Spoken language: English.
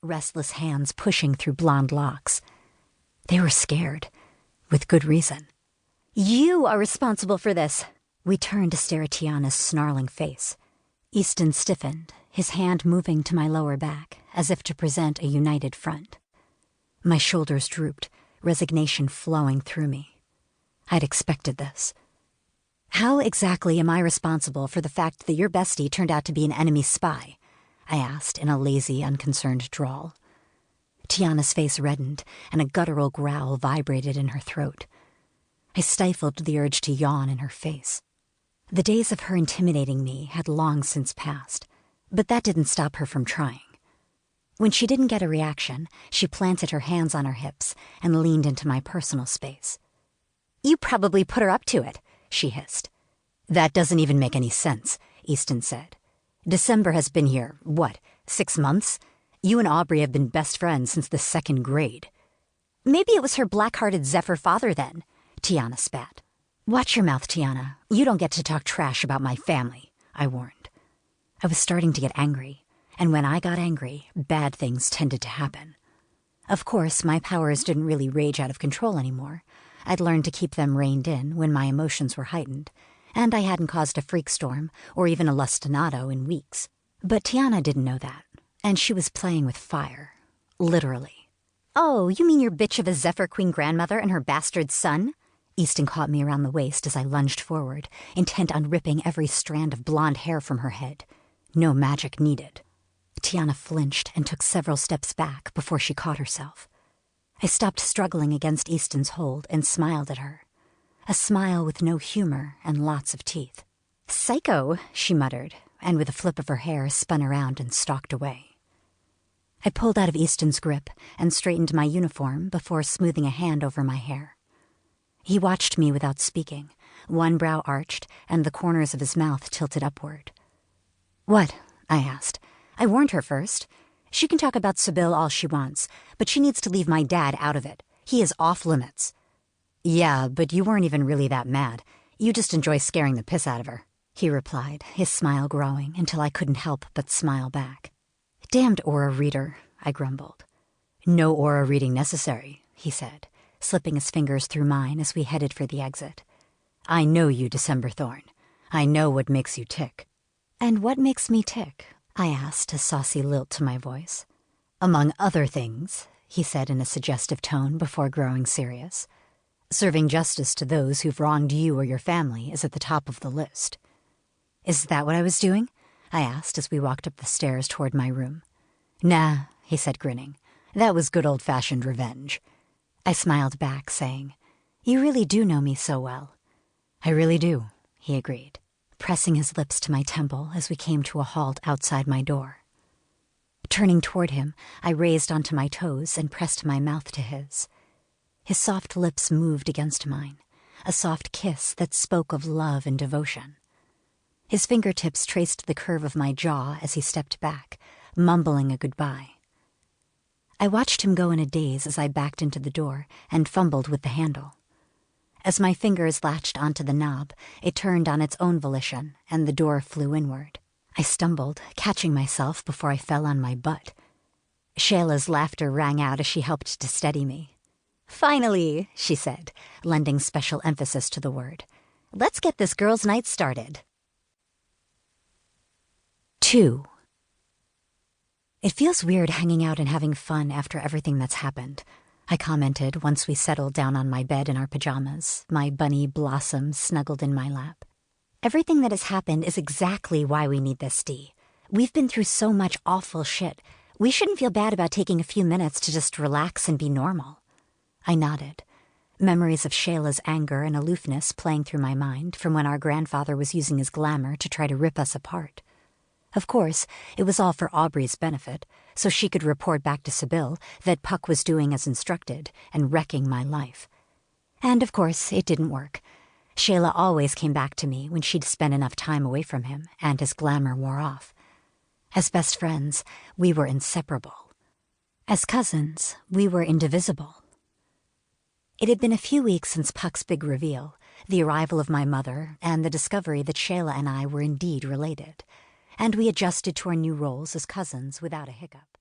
restless hands pushing through blonde locks. They were scared, with good reason. "You are responsible for this." We turned to stare at Tiana's snarling face. Easton stiffened, his hand moving to my lower back, as if to present a united front. My shoulders drooped, resignation flowing through me. I'd expected this. "How exactly am I responsible for the fact that your bestie turned out to be an enemy spy?" I asked in a lazy, unconcerned drawl. Tiana's face reddened, and a guttural growl vibrated in her throat. I stifled the urge to yawn in her face. The days of her intimidating me had long since passed, but that didn't stop her from trying. When she didn't get a reaction, she planted her hands on her hips and leaned into my personal space. "You probably put her up to it," she hissed. "That doesn't even make any sense," Easton said. "December has been here, 6 months? You and Aubrey have been best friends since the 2nd grade. "Maybe it was her black-hearted Zephyr father then," Tiana spat. "Watch your mouth, Tiana. You don't get to talk trash about my family," I warned. I was starting to get angry, and when I got angry, bad things tended to happen. Of course, my powers didn't really rage out of control anymore. I'd learned to keep them reined in when my emotions were heightened, and I hadn't caused a freak storm or even a lustinato in weeks. But Tiana didn't know that, and she was playing with fire. Literally. "Oh, you mean your bitch of a Zephyr Queen grandmother and her bastard son?" Easton caught me around the waist as I lunged forward, intent on ripping every strand of blonde hair from her head. No magic needed. Tiana flinched and took several steps back before she caught herself. I stopped struggling against Easton's hold and smiled at her. A smile with no humor and lots of teeth. "Psycho," she muttered, and with a flip of her hair spun around and stalked away. I pulled out of Easton's grip and straightened my uniform before smoothing a hand over my hair. He watched me without speaking, one brow arched and the corners of his mouth tilted upward. "What?" I asked. "I warned her first. She can talk about Sybil all she wants, but she needs to leave my dad out of it. He is off limits." "Yeah, but you weren't even really that mad. You just enjoy scaring the piss out of her," he replied, his smile growing until I couldn't help but smile back. "Damned aura reader," I grumbled. "No aura reading necessary," he said, slipping his fingers through mine as we headed for the exit. "I know you, December Thorn. I know what makes you tick." "And what makes me tick?" I asked, a saucy lilt to my voice. "Among other things," he said in a suggestive tone before growing serious, "serving justice to those who've wronged you or your family is at the top of the list." "Is that what I was doing?" I asked as we walked up the stairs toward my room. "Nah," he said, grinning. "That was good old-fashioned revenge." I smiled back, saying, "You really do know me so well." "I really do," he agreed, pressing his lips to my temple as we came to a halt outside my door. Turning toward him, I raised onto my toes and pressed my mouth to his. His soft lips moved against mine, a soft kiss that spoke of love and devotion. His fingertips traced the curve of my jaw as he stepped back, mumbling a goodbye. I watched him go in a daze as I backed into the door and fumbled with the handle. As my fingers latched onto the knob, it turned on its own volition, and the door flew inward. I stumbled, catching myself before I fell on my butt. Shayla's laughter rang out as she helped to steady me. "Finally," she said, lending special emphasis to the word. "Let's get this girls' night started." 2. "It feels weird hanging out and having fun after everything that's happened," I commented once we settled down on my bed in our pajamas, my bunny Blossom snuggled in my lap. "Everything that has happened is exactly why we need this, Dee. We've been through so much awful shit. We shouldn't feel bad about taking a few minutes to just relax and be normal." I nodded, memories of Shayla's anger and aloofness playing through my mind from when our grandfather was using his glamour to try to rip us apart. Of course, it was all for Aubrey's benefit, so she could report back to Sybil that Puck was doing as instructed and wrecking my life. And of course, it didn't work. Shayla always came back to me when she'd spent enough time away from him and his glamour wore off. As best friends, we were inseparable. As cousins, we were indivisible. It had been a few weeks since Puck's big reveal, the arrival of my mother, and the discovery that Shayla and I were indeed related, and we adjusted to our new roles as cousins without a hiccup.